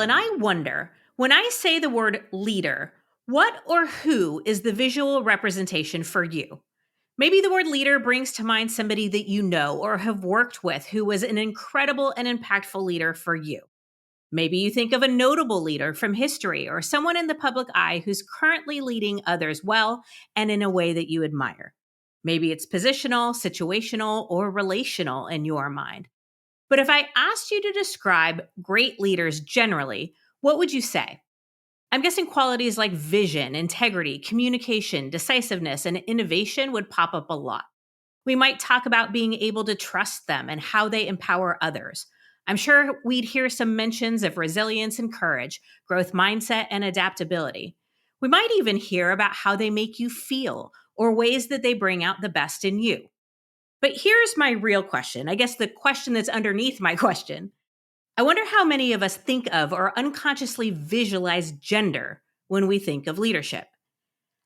and I wonder, when I say the word leader, what or who is the visual representation for you? Maybe the word leader brings to mind somebody that you know or have worked with who was an incredible and impactful leader for you. Maybe you think of a notable leader from history or someone in the public eye who's currently leading others well and in a way that you admire. Maybe it's positional, situational, or relational in your mind. But if I asked you to describe great leaders generally, what would you say? I'm guessing qualities like vision, integrity, communication, decisiveness, and innovation would pop up a lot. We might talk about being able to trust them and how they empower others. I'm sure we'd hear some mentions of resilience and courage, growth mindset, and adaptability. We might even hear about how they make you feel or ways that they bring out the best in you. But here's my real question. I guess the question that's underneath my question. I wonder how many of us think of or unconsciously visualize gender when we think of leadership.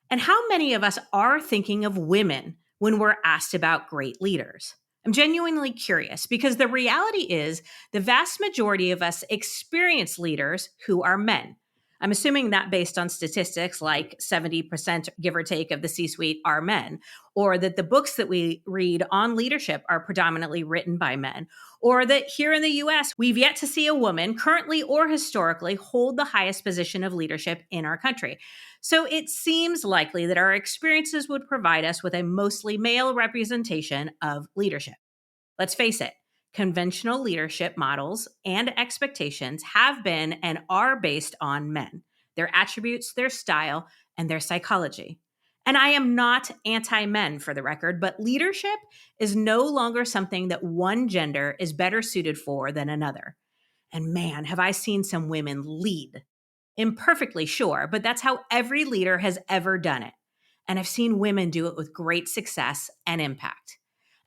And how many of us are thinking of women when we're asked about great leaders? I'm genuinely curious because the reality is the vast majority of us experience leaders who are men. I'm assuming that based on statistics like 70%, give or take, of the C suite are men, or that the books that we read on leadership are predominantly written by men, or that here in the US, we've yet to see a woman, currently or historically, hold the highest position of leadership in our country. So it seems likely that our experiences would provide us with a mostly male representation of leadership. Let's face it, conventional leadership models and expectations have been and are based on men, their attributes, their style, and their psychology. And I am not anti-men for the record, but leadership is no longer something that one gender is better suited for than another. And man, have I seen some women lead. Imperfectly, sure, but that's how every leader has ever done it. And I've seen women do it with great success and impact.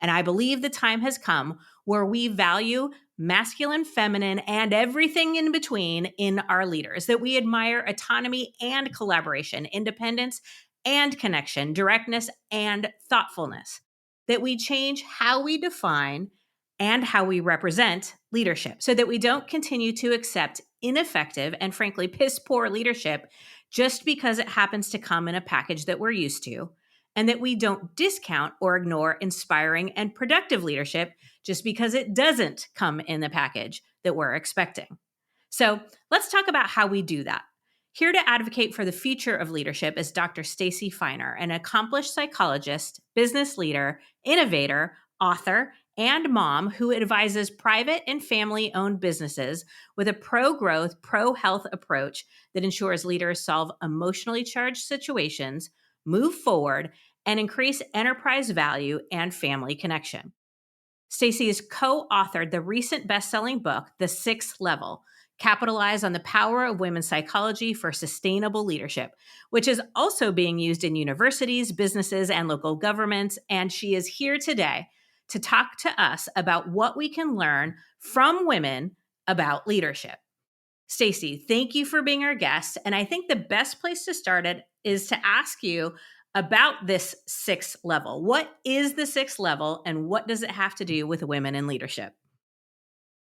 And I believe the time has come where we value masculine, feminine, and everything in between in our leaders, that we admire autonomy and collaboration, independence and connection, directness and thoughtfulness, that we change how we define and how we represent leadership so that we don't continue to accept ineffective and frankly piss poor leadership just because it happens to come in a package that we're used to, and that we don't discount or ignore inspiring and productive leadership just because it doesn't come in the package that we're expecting. So let's talk about how we do that. Here to advocate for the future of leadership is Dr. Stacy Feiner, an accomplished psychologist, business leader, innovator, author, and mom who advises private and family-owned businesses with a pro-growth, pro-health approach that ensures leaders solve emotionally charged situations, move forward, and increase enterprise value and family connection. Stacy has co-authored the recent best-selling book, The Sixth Level, Capitalize on the Power of Women's Psychology for Sustainable Leadership, which is also being used in universities, businesses, and local governments. And she is here today to talk to us about what we can learn from women about leadership. Stacy, thank you for being our guest. And I think the best place to start it is to ask you about this sixth level. What is the sixth level and what does it have to do with women in leadership?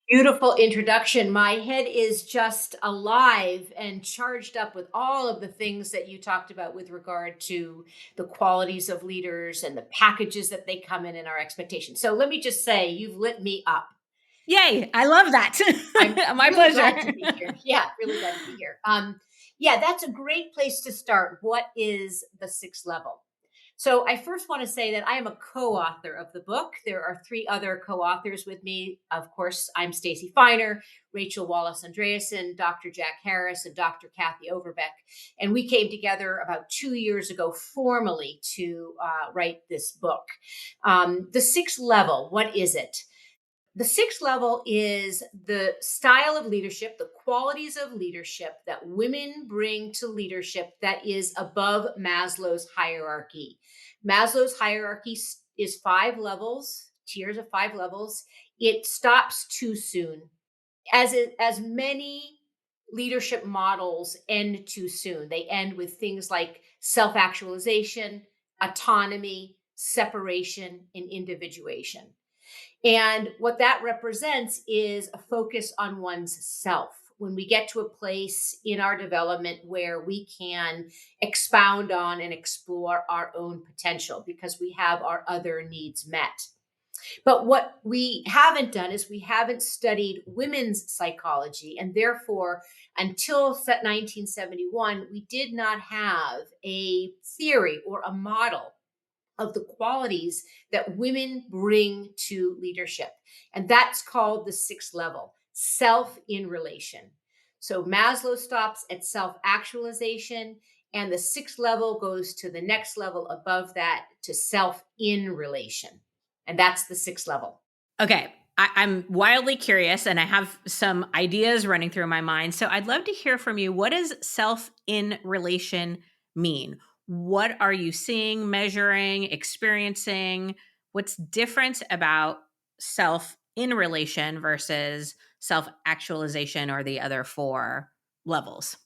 Beautiful introduction. My head is just alive and charged up with all of the things that you talked about with regard to the qualities of leaders and the packages that they come in and our expectations. So let me just say, you've lit me up. Yay, I love that. I'm My really pleasure. glad to be here. Yeah, really glad to be here. Yeah, that's a great place to start. What is the sixth level? So I first want to say that I am a co-author of the book. There are three other co-authors with me. Of course, I'm Stacy Feiner, Rachel Wallace Andreasen, Dr. Jack Harris, and Dr. Kathy Overbeck. And we came together about 2 years ago formally to write this book. The sixth level, what is it? The sixth level is the style of leadership, the qualities of leadership that women bring to leadership that is above Maslow's hierarchy. Maslow's hierarchy is 5 levels, tiers of 5 levels. It stops too soon. As many leadership models end too soon. They end with things like self-actualization, autonomy, separation, and individuation. And what that represents is a focus on one's self, when we get to a place in our development where we can expound on and explore our own potential because we have our other needs met. But what we haven't done is we haven't studied women's psychology. And therefore, until 1971, we did not have a theory or a model of the qualities that women bring to leadership. And that's called the sixth level, self in relation. So Maslow stops at self actualization, and the sixth level goes to the next level above that to self in relation. And that's the sixth level. Okay. I'm wildly curious and I have some ideas running through my mind. So I'd love to hear from you. What does self in relation mean? What are you seeing, measuring, experiencing? What's different about self in relation versus self actualization or the other four levels?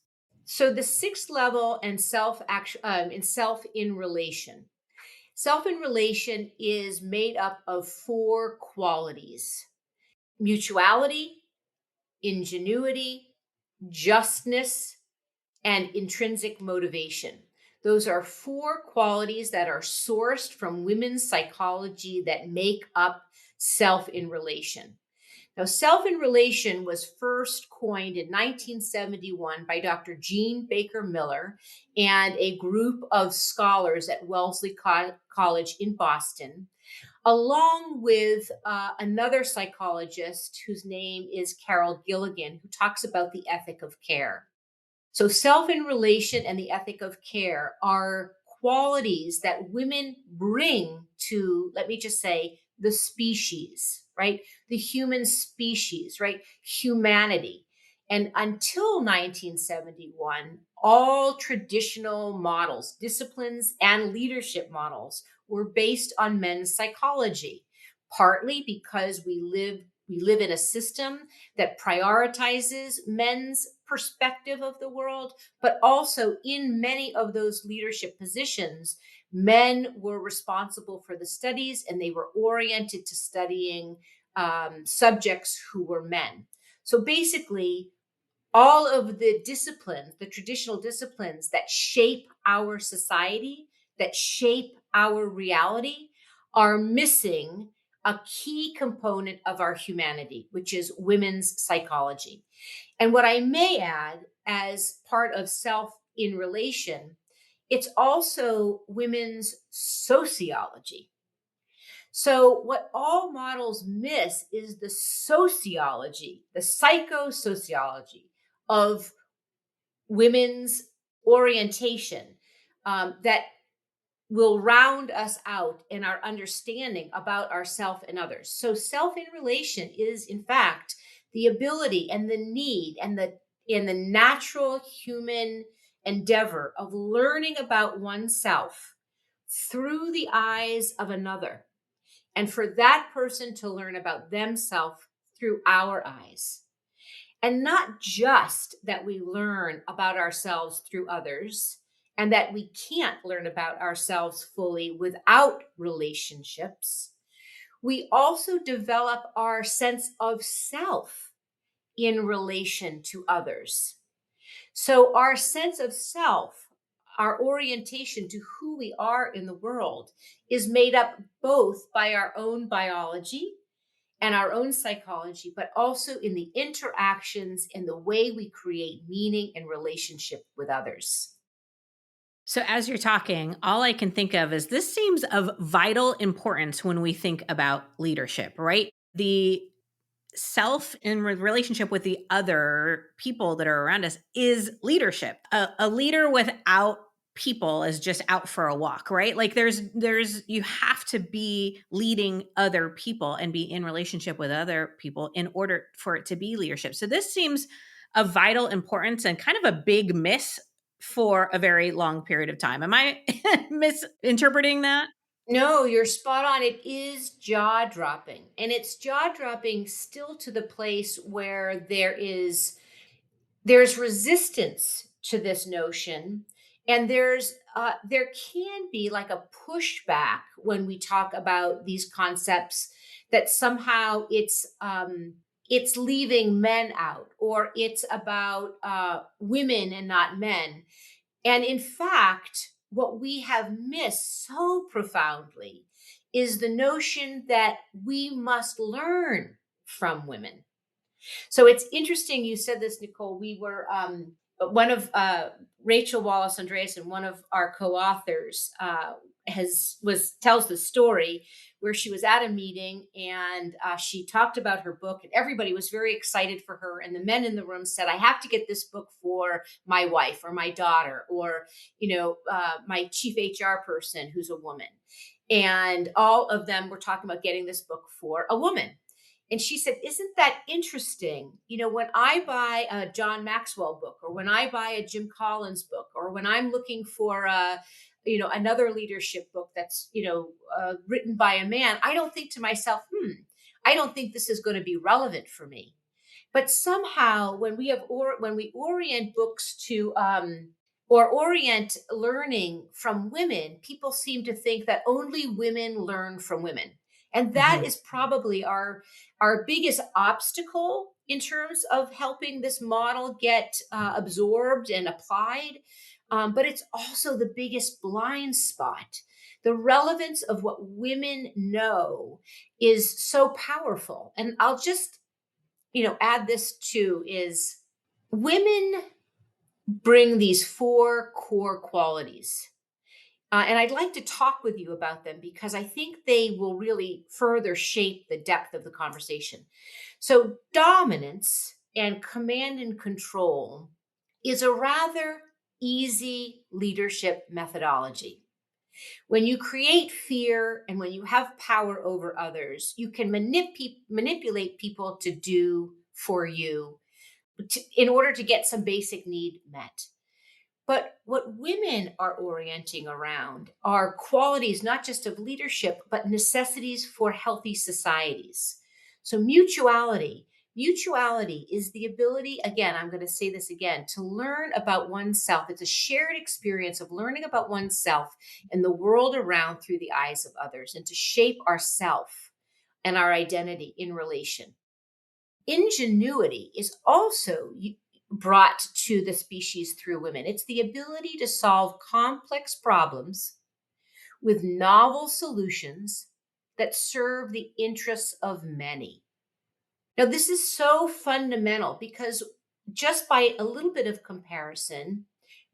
So the sixth level and self in relation. Self in relation is made up of four qualities: mutuality, ingenuity, justness, and intrinsic motivation. Those are four qualities that are sourced from women's psychology that make up self in relation. Now, self in relation was first coined in 1971 by Dr. Jean Baker Miller and a group of scholars at Wellesley College in Boston, along with another psychologist whose name is Carol Gilligan, who talks about the ethic of care. So, self in relation and the ethic of care are qualities that women bring to, let me just say, the species, right? The human species, right? Humanity. And until 1971, all traditional models, disciplines, and leadership models were based on men's psychology, partly because we live in a system that prioritizes men's perspective of the world, but also in many of those leadership positions, men were responsible for the studies and they were oriented to studying subjects who were men. So basically, all of the disciplines, the traditional disciplines that shape our society, that shape our reality, are missing a key component of our humanity, which is women's psychology. And what I may add, as part of self in relation, it's also women's sociology. So, what all models miss is the sociology, the psychosociology of women's orientation, that will round us out in our understanding about ourself and others. So self in relation is in fact the ability and the need and the natural human endeavor of learning about oneself through the eyes of another, and for that person to learn about themselves through our eyes. And not just that we learn about ourselves through others, and that we can't learn about ourselves fully without relationships. We also develop our sense of self in relation to others. So, our sense of self, our orientation to who we are in the world, is made up both by our own biology and our own psychology, but also in the interactions and the way we create meaning and relationship with others. So, as you're talking, all I can think of is this seems of vital importance when we think about leadership, right? The self in relationship with the other people that are around us is leadership. A leader without people is just out for a walk, right? Like you have to be leading other people and be in relationship with other people in order for it to be leadership. So this seems of vital importance and kind of a big miss for a very long period of time. Am I misinterpreting that? No, you're spot on. It is jaw dropping. And it's jaw dropping still to the place where there's resistance to this notion, and there can be like a pushback when we talk about these concepts, that somehow it's leaving men out, or it's about women and not men. And in fact, what we have missed so profoundly is the notion that we must learn from women. So it's interesting you said this, Nicole. We were one of Rachel Wallace Andreasen, one of our co-authors, has was tells the story where she was at a meeting and she talked about her book, and everybody was very excited for her. And the men in the room said, "I have to get this book for my wife or my daughter, or my chief HR person who's a woman." And all of them were talking about getting this book for a woman. And she said, "Isn't that interesting? When I buy a John Maxwell book, or when I buy a Jim Collins book, or when I'm looking for another leadership book that's, written by a man, I don't think to myself, I don't think this is going to be relevant for me." But somehow, when we orient books to or orient learning from women, people seem to think that only women learn from women. And that Mhm. is probably our biggest obstacle in terms of helping this model get absorbed and applied. But it's also the biggest blind spot. The relevance of what women know is so powerful. And I'll just, add this too, is women bring these four core qualities. And I'd like to talk with you about them because I think they will really further shape the depth of the conversation. So, dominance and command and control is a rather easy leadership methodology. When you create fear and when you have power over others, you can manipulate people to do for you in order to get some basic need met. But what women are orienting around are qualities not just of leadership, but necessities for healthy societies. So, mutuality is the ability, again, I'm going to say this again, to learn about oneself. It's a shared experience of learning about oneself and the world around through the eyes of others, and to shape ourself and our identity in relation. Ingenuity is also brought to the species through women. It's the ability to solve complex problems with novel solutions that serve the interests of many. Now, this is so fundamental because just by a little bit of comparison,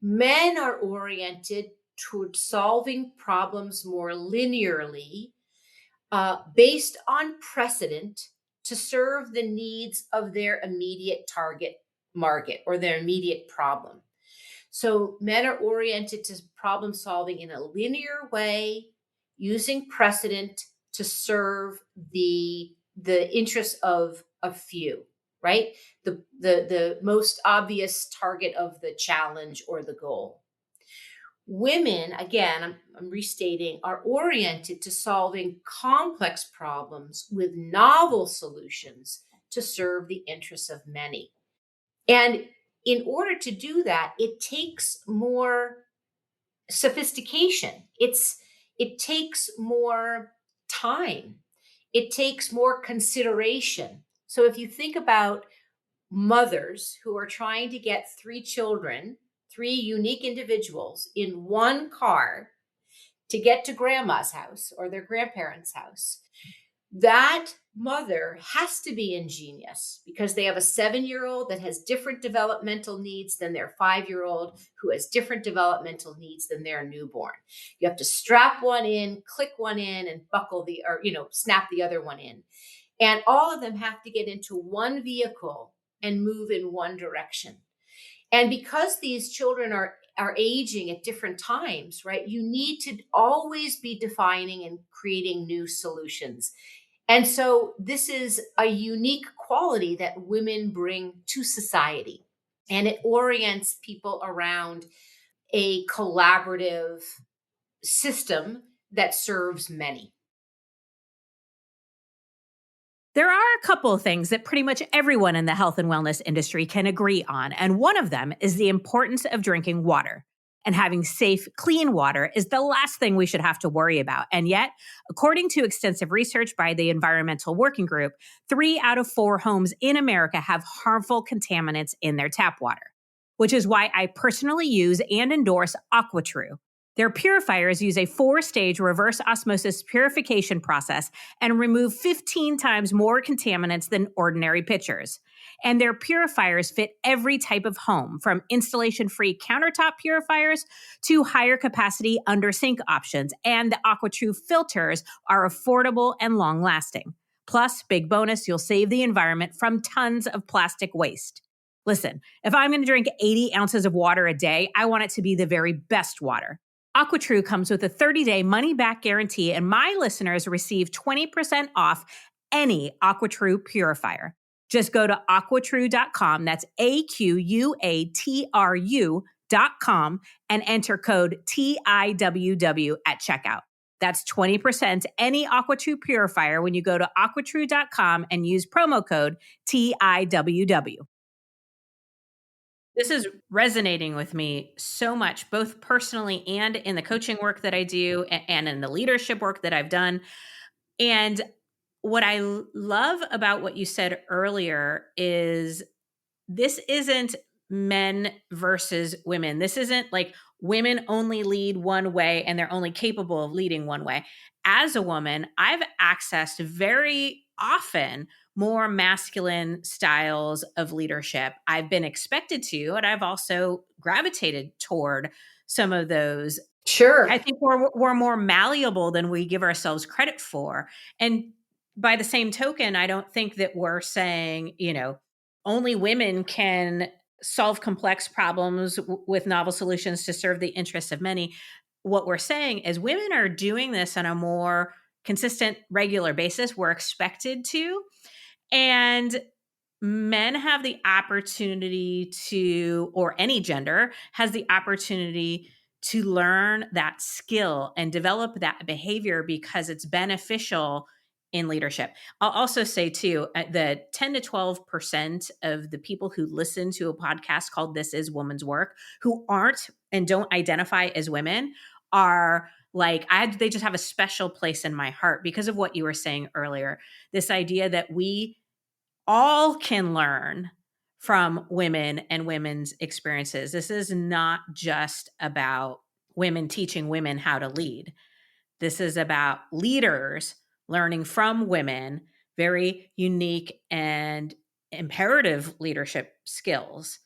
men are oriented toward solving problems more linearly, based on precedent to serve the needs of their immediate target market or their immediate problem. So men are oriented to problem solving in a linear way, using precedent to serve the interests of a few, right? The most obvious target of the challenge or the goal. Women, again, I'm restating, are oriented to solving complex problems with novel solutions to serve the interests of many. And in order to do that, it takes more sophistication. It takes more time. It takes more consideration. So if you think about mothers who are trying to get three children, three unique individuals in one car to get to grandma's house or their grandparents' house, that mother has to be ingenious because they have a 7-year-old that has different developmental needs than their 5-year-old who has different developmental needs than their newborn. You have to strap one in, click one in, and snap the other one in. And all of them have to get into one vehicle and move in one direction. And because these children are aging at different times, right? You need to always be defining and creating new solutions. And so this is a unique quality that women bring to society. And it orients people around a collaborative system that serves many. There are a couple of things that pretty much everyone in the health and wellness industry can agree on, and one of them is the importance of drinking water. And having safe, clean water is the last thing we should have to worry about. And yet, according to extensive research by the Environmental Working Group, 3 out of 4 homes in America have harmful contaminants in their tap water, which is why I personally use and endorse AquaTrue. Their purifiers use a 4-stage reverse osmosis purification process and remove 15 times more contaminants than ordinary pitchers. And their purifiers fit every type of home, from installation-free countertop purifiers to higher capacity under sink options. And the AquaTrue filters are affordable and long-lasting. Plus, big bonus, you'll save the environment from tons of plastic waste. Listen, if I'm going to drink 80 ounces of water a day, I want it to be the very best water. AquaTrue comes with a 30-day money-back guarantee, and my listeners receive 20% off any AquaTrue purifier. Just go to aquatrue.com, that's AQUATRU.com, and enter code TIWW at checkout. That's 20% any AquaTrue purifier when you go to aquatrue.com and use promo code TIWW. This is resonating with me so much, both personally and in the coaching work that I do and in the leadership work that I've done. And what I love about what you said earlier is this isn't men versus women. This isn't like women only lead one way and they're only capable of leading one way. As a woman, I've accessed very often more masculine styles of leadership. I've been expected to, and I've also gravitated toward some of those. I Sure. think we're more malleable than we give ourselves credit for. And by the same token, I don't think that we're saying, only women can solve complex problems with novel solutions to serve the interests of many. What we're saying is women are doing this on a more consistent, regular basis. We're expected to. And men have the opportunity to, or any gender has the opportunity to learn that skill and develop that behavior because it's beneficial in leadership. I'll also say too, the 10 to 12% of the people who listen to a podcast called This Is Woman's Work, who aren't and don't identify as women, are like, they just have a special place in my heart because of what you were saying earlier. This idea that we all can learn from women and women's experiences. This is not just about women teaching women how to lead. This is about leaders learning from women very unique and imperative leadership skills.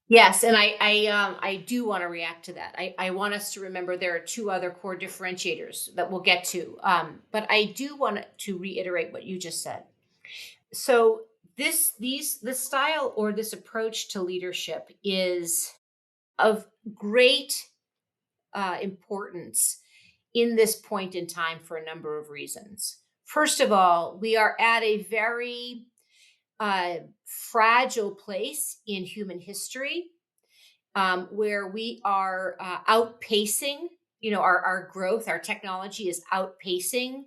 Yes, and I do want to react to that. I want us to remember there are 2 other core differentiators that we'll get to. But I do want to reiterate what you just said. So this style or this approach to leadership is of great importance in this point in time for a number of reasons. First of all, we are at a very fragile place in human history, where we are outpacing, our growth. Our technology is outpacing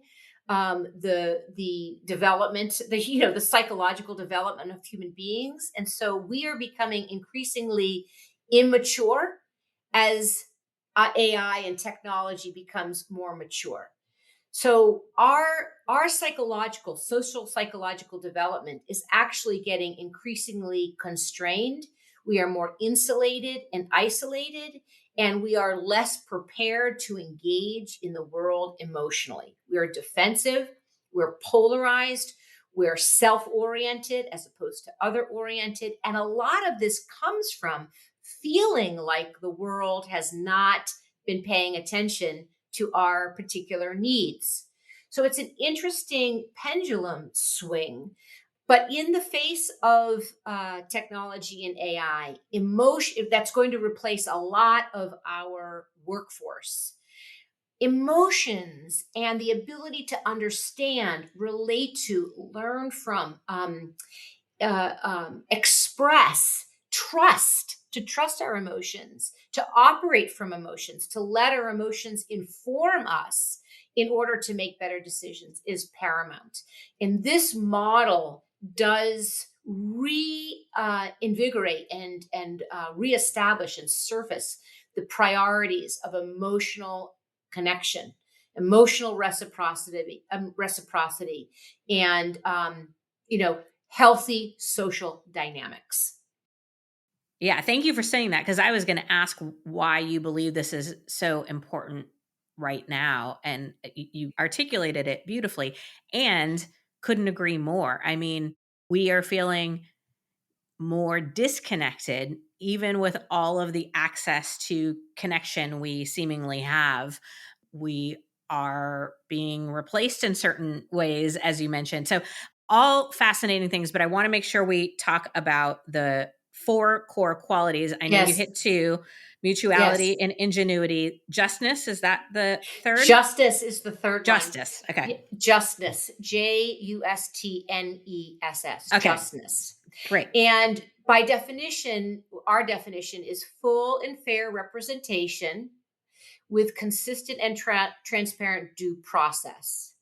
the development, the psychological development of human beings, and so we are becoming increasingly immature as AI and technology becomes more mature. So our social psychological development is actually getting increasingly constrained. We are more insulated and isolated, and we are less prepared to engage in the world emotionally. We are defensive, we're polarized, we're self-oriented as opposed to other-oriented, and a lot of this comes from feeling like the world has not been paying attention to our particular needs. So it's an interesting pendulum swing. But in the face of technology and AI, emotion that's going to replace a lot of our workforce. Emotions and the ability to understand, relate to, learn from, express, to trust our emotions, to operate from emotions, to let our emotions inform us in order to make better decisions is paramount. And this model does reinvigorate and reestablish and surface the priorities of emotional connection, emotional reciprocity, and healthy social dynamics. Yeah, thank you for saying that because I was going to ask why you believe this is so important right now. And you articulated it beautifully and couldn't agree more. I mean, we are feeling more disconnected, even with all of the access to connection we seemingly have. We are being replaced in certain ways, as you mentioned. So, all fascinating things, but I want to make sure we talk about the four core qualities. I know you Yes, hit two: mutuality yes. and ingenuity. Justness, is that the third? Justice is the third one. Justice. Okay. Justness, Justness, Okay. justness. Great. And by definition, our definition is full and fair representation with consistent and transparent due process.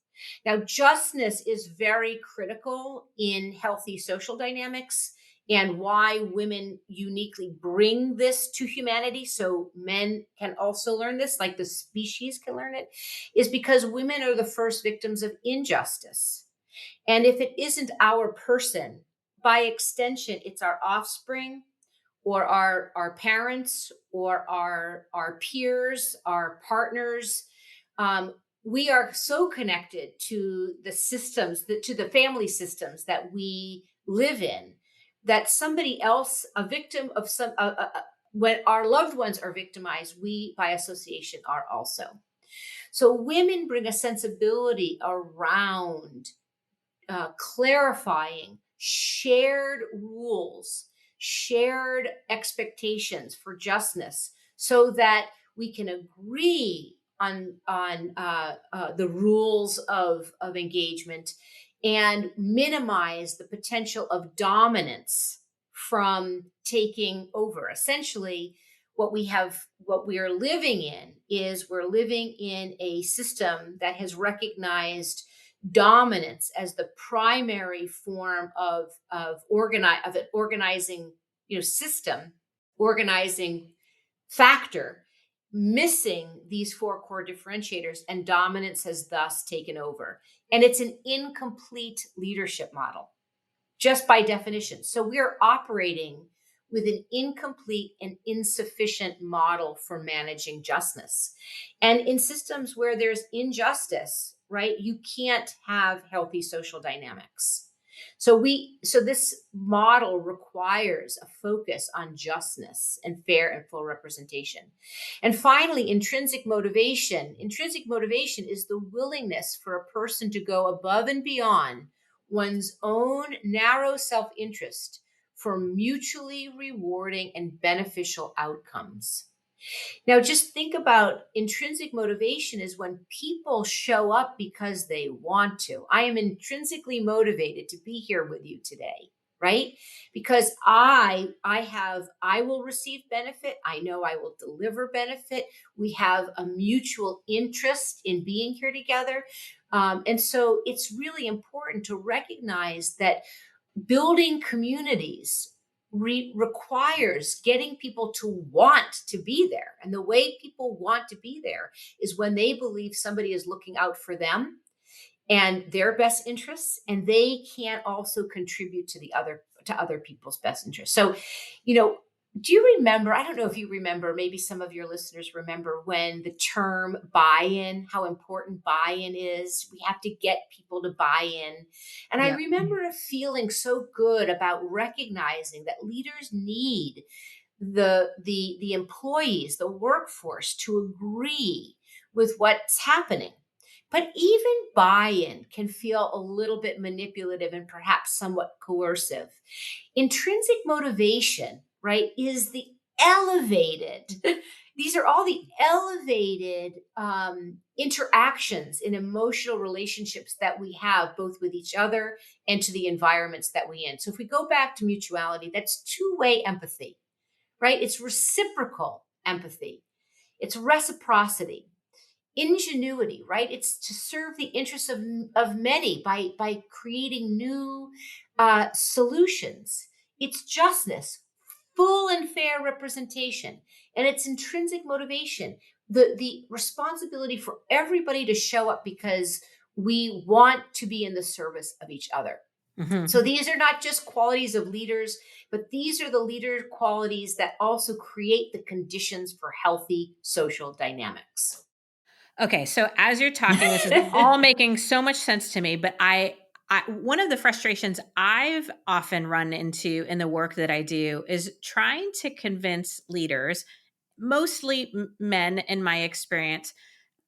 Now, justness is very critical in healthy social dynamics and why women uniquely bring this to humanity so men can also learn this, like the species can learn it, is because women are the first victims of injustice. And if it isn't our person, by extension, it's our offspring or our parents or our peers, our partners. Um, we are so connected to the systems, to the family systems that we live in, that somebody else, a victim of when our loved ones are victimized, we by association are also. So women bring a sensibility around clarifying shared rules, shared expectations for justness, so that we can agree on the rules of engagement and minimize the potential of dominance from taking over. Essentially, what we are living in is we're living in a system that has recognized dominance as the primary form of an organizing system, organizing factor, missing these four core differentiators, and dominance has thus taken over, and it's an incomplete leadership model just by definition. So we're operating with an incomplete and insufficient model for managing justness. And in systems where there's injustice, right, you can't have healthy social dynamics. So this model requires a focus on justness and fair and full representation. And finally, intrinsic motivation. Intrinsic motivation is the willingness for a person to go above and beyond one's own narrow self interest for mutually rewarding and beneficial outcomes. Now, just think about intrinsic motivation is when people show up because they want to. I am intrinsically motivated to be here with you today, right? Because I will receive benefit. I know I will deliver benefit. We have a mutual interest in being here together. And so it's really important to recognize that building communities requires getting people to want to be there. And the way people want to be there is when they believe somebody is looking out for them and their best interests, and they can also contribute to other people's best interests. So, you know, do you remember? I don't know if you remember, maybe some of your listeners remember when the term buy in, how important buy in is. We have to get people to buy in. And I Yep. remember feeling so good about recognizing that leaders need the employees, the workforce to agree with what's happening. But even buy-in can feel a little bit manipulative and perhaps somewhat coercive. Intrinsic motivation, right, is the elevated, these are all the elevated interactions in emotional relationships that we have both with each other and to the environments that we in. So if we go back to mutuality, that's two-way empathy, right? It's reciprocal empathy. It's reciprocity. Ingenuity, right? It's to serve the interests of many by creating new solutions. It's justness, full and fair representation, and it's intrinsic motivation. The responsibility for everybody to show up because we want to be in the service of each other. So Mhm. these are not just qualities of leaders, but these are the leader qualities that also create the conditions for healthy social dynamics. Okay, so as you're talking, this is all making so much sense to me, but I one of the frustrations I've often run into in the work that I do is trying to convince leaders, mostly men in my experience,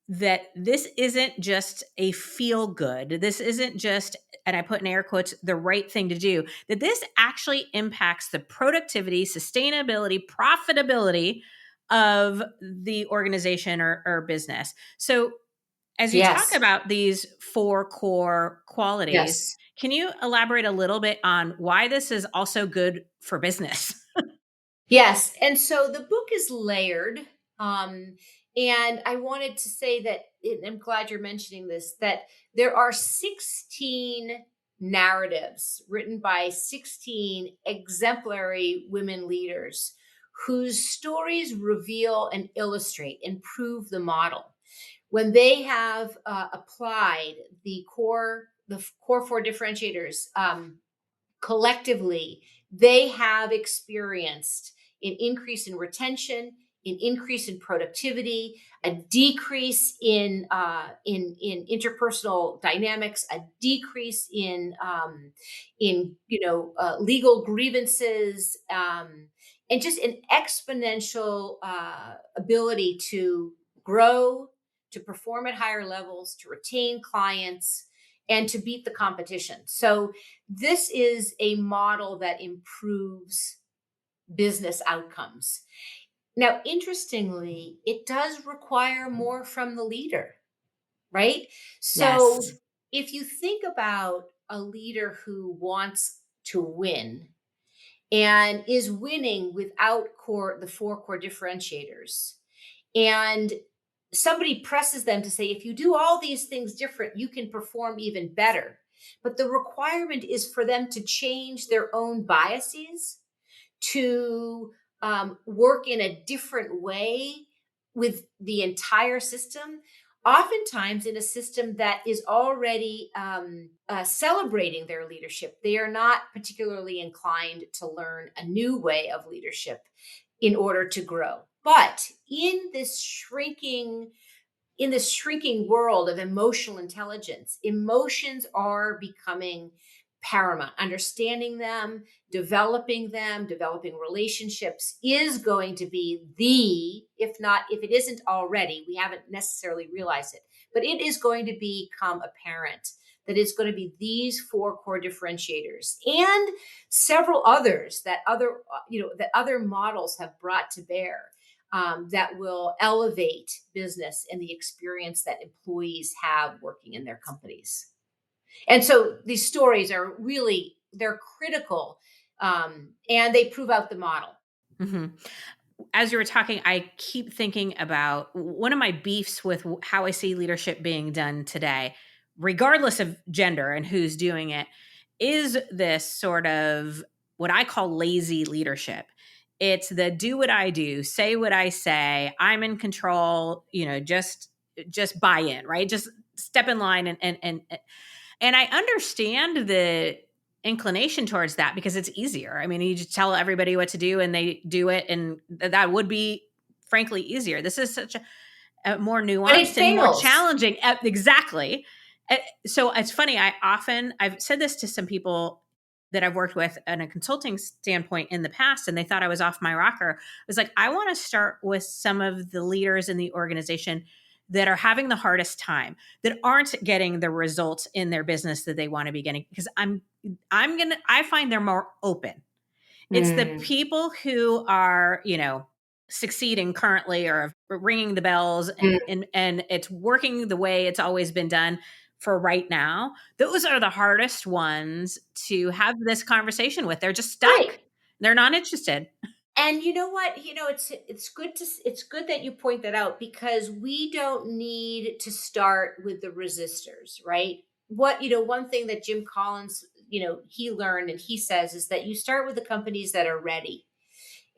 that this isn't just a feel good. This isn't just, and I put in air quotes, the right thing to do, that this actually impacts the productivity, sustainability, profitability of the organization or business. So, as you talk Yes. about these four core qualities, Yes. can you elaborate a little bit on why this is also good for business? Yes. And so the book is layered. Um, and I wanted to say that, and I'm glad you're mentioning this, that there are 16 narratives written by 16 exemplary women leaders whose stories reveal and illustrate and prove the model. When they have applied the core four differentiators, collectively, they have experienced an increase in retention, an increase in productivity, a decrease in interpersonal dynamics, a decrease in legal grievances, and just an exponential ability to grow, to perform at higher levels, to retain clients, and to beat the competition. So this is a model that improves business outcomes. Now, interestingly, it does require more from the leader, right? So Yes. if you think about a leader who wants to win and is winning without the four core differentiators, and somebody presses them to say, if you do all these things different, you can perform even better. But the requirement is for them to change their own biases, to work in a different way with the entire system, oftentimes in a system that is already celebrating their leadership. They are not particularly inclined to learn a new way of leadership in order to grow. But in this shrinking world of emotional intelligence, emotions are becoming paramount. Understanding them, developing relationships is going to be if not, if it isn't already, we haven't necessarily realized it, but it is going to become apparent that it's going to be these four core differentiators and several others that other models have brought to bear, that will elevate business and the experience that employees have working in their companies. And so these stories are really, they're critical, and they prove out the model. Mhm. As you were talking, I keep thinking about one of my beefs with how I see leadership being done today, regardless of gender and who's doing it, is this sort of what I call lazy leadership. It's the do what I do, say what I say, I'm in control, just buy in, right? Just step in line and I understand the inclination towards that because it's easier. I mean, you just tell everybody what to do and they do it, and that would be frankly easier. This is such a more But it nuanced and more fails. challenging. Exactly. So it's funny. I've said this to some people that I've worked with in a consulting standpoint in the past, and they thought I was off my rocker. I was like, I want to start with some of the leaders in the organization that are having the hardest time, that aren't getting the results in their business that they want to be getting, because I find they're more open. It's the Mm, people who are, succeeding currently or ringing the bells, mm, and it's working the way it's always been done for right now. Those are the hardest ones to have this conversation with. They're just stuck. right. They're not interested. And you know what? It's good that you point that out, because we don't need to start with the resistors, right? One thing that Jim Collins, he learned and he says is that you start with the companies that are ready.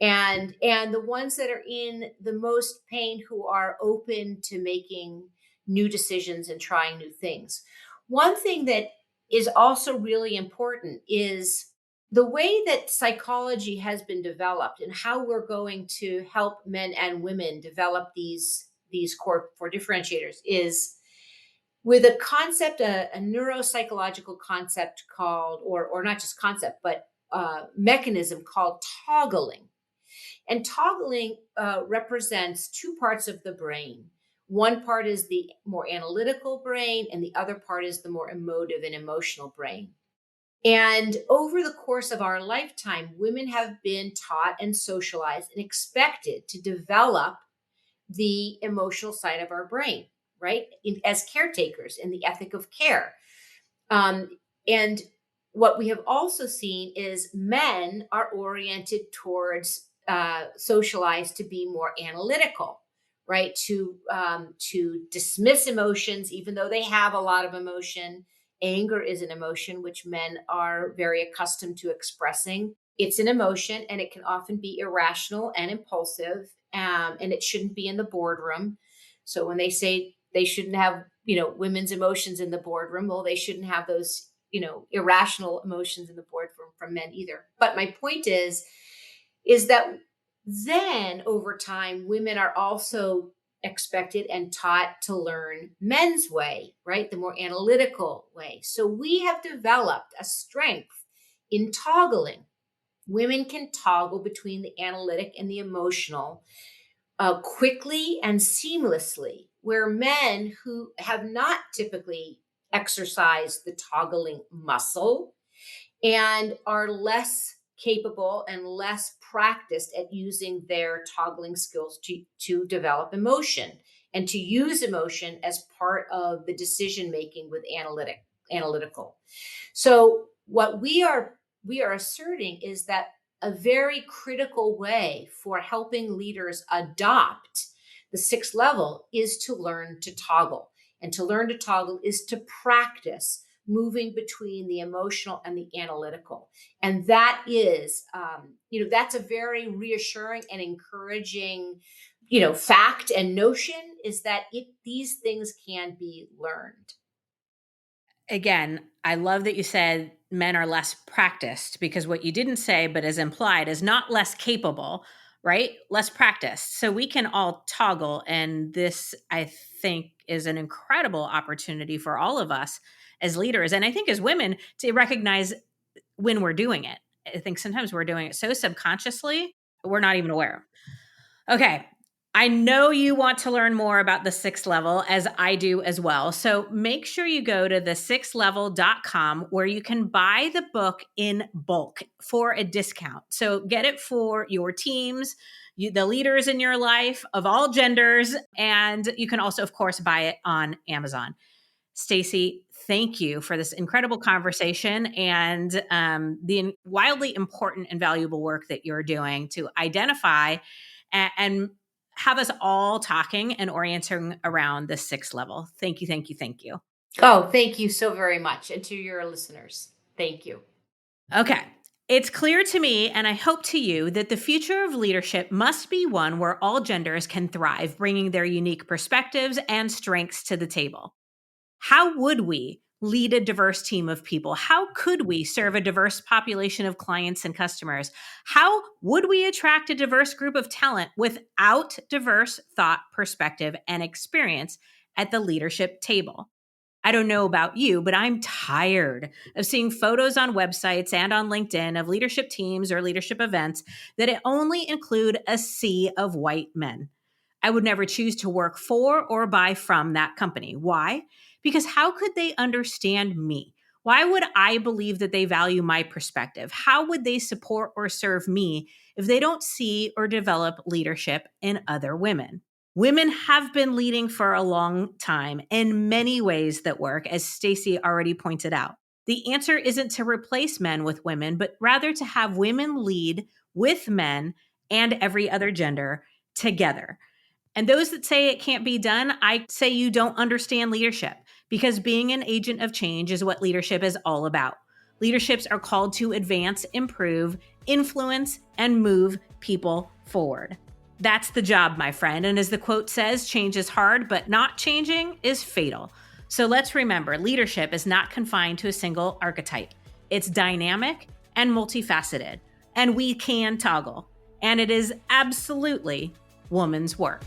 and the ones that are in the most pain, who are open to making new decisions and trying new things. One thing that is also really important is the way that psychology has been developed and how we're going to help men and women develop these core four differentiators is with a concept, a neuropsychological concept called, or not just concept, but mechanism called toggling. And toggling represents two parts of the brain. One part is the more analytical brain, and the other part is the more emotive and emotional brain. And over the course of our lifetime, women have been taught and socialized and expected to develop the emotional side of our brain, right? As caretakers in the ethic of care. And what we have also seen is men are oriented towards socialized to be more analytical, right? To dismiss emotions, even though they have a lot of emotion. Anger is an emotion which men are very accustomed to expressing. It's an emotion, and it can often be irrational and impulsive, and it shouldn't be in the boardroom. So when they say they shouldn't have, women's emotions in the boardroom, well, they shouldn't have those, irrational emotions in the boardroom from men either. But my point is that then over time, women are also expected and taught to learn men's way, right? The more analytical way. So we have developed a strength in toggling. Women can toggle between the analytic and the emotional quickly and seamlessly, where men who have not typically exercised the toggling muscle and are less capable and less practiced at using their toggling skills to develop emotion and to use emotion as part of the decision making with analytical. So what we are asserting is that a very critical way for helping leaders adopt the sixth level is to learn to toggle. And to learn to toggle is to practice moving between the emotional and the analytical. And that is, that's a very reassuring and encouraging, fact and notion, is that these things can be learned. Again, I love that you said men are less practiced, because what you didn't say, but is implied, is not less capable, right? Less practiced. So we can all toggle. And this, I think, is an incredible opportunity for all of us as leaders. And I think as women to recognize when we're doing it. I think sometimes we're doing it so subconsciously, we're not even aware. Okay. I know you want to learn more about the sixth level, as I do as well. So make sure you go to the6level.com, where you can buy the book in bulk for a discount. So get it for your teams, the leaders in your life of all genders. And you can also, of course, buy it on Amazon. Stacy, thank you for this incredible conversation and the wildly important and valuable work that you're doing to identify and have us all talking and orienting around the sixth level. Thank you, thank you, thank you. Oh, thank you so very much. And to your listeners, thank you. Okay. It's clear to me, and I hope to you, that the future of leadership must be one where all genders can thrive, bringing their unique perspectives and strengths to the table. How would we lead a diverse team of people? How could we serve a diverse population of clients and customers? How would we attract a diverse group of talent without diverse thought, perspective, and experience at the leadership table? I don't know about you, but I'm tired of seeing photos on websites and on LinkedIn of leadership teams or leadership events that only include a sea of white men. I would never choose to work for or buy from that company. Why? Because how could they understand me? Why would I believe that they value my perspective? How would they support or serve me if they don't see or develop leadership in other women? Women have been leading for a long time in many ways that work, as Stacy already pointed out. The answer isn't to replace men with women, but rather to have women lead with men and every other gender together. And those that say it can't be done, I say you don't understand leadership, because being an agent of change is what leadership is all about. Leaderships are called to advance, improve, influence, and move people forward. That's the job, my friend. And as the quote says, change is hard, but not changing is fatal. So let's remember, leadership is not confined to a single archetype. It's dynamic and multifaceted, and we can toggle. And it is absolutely woman's work.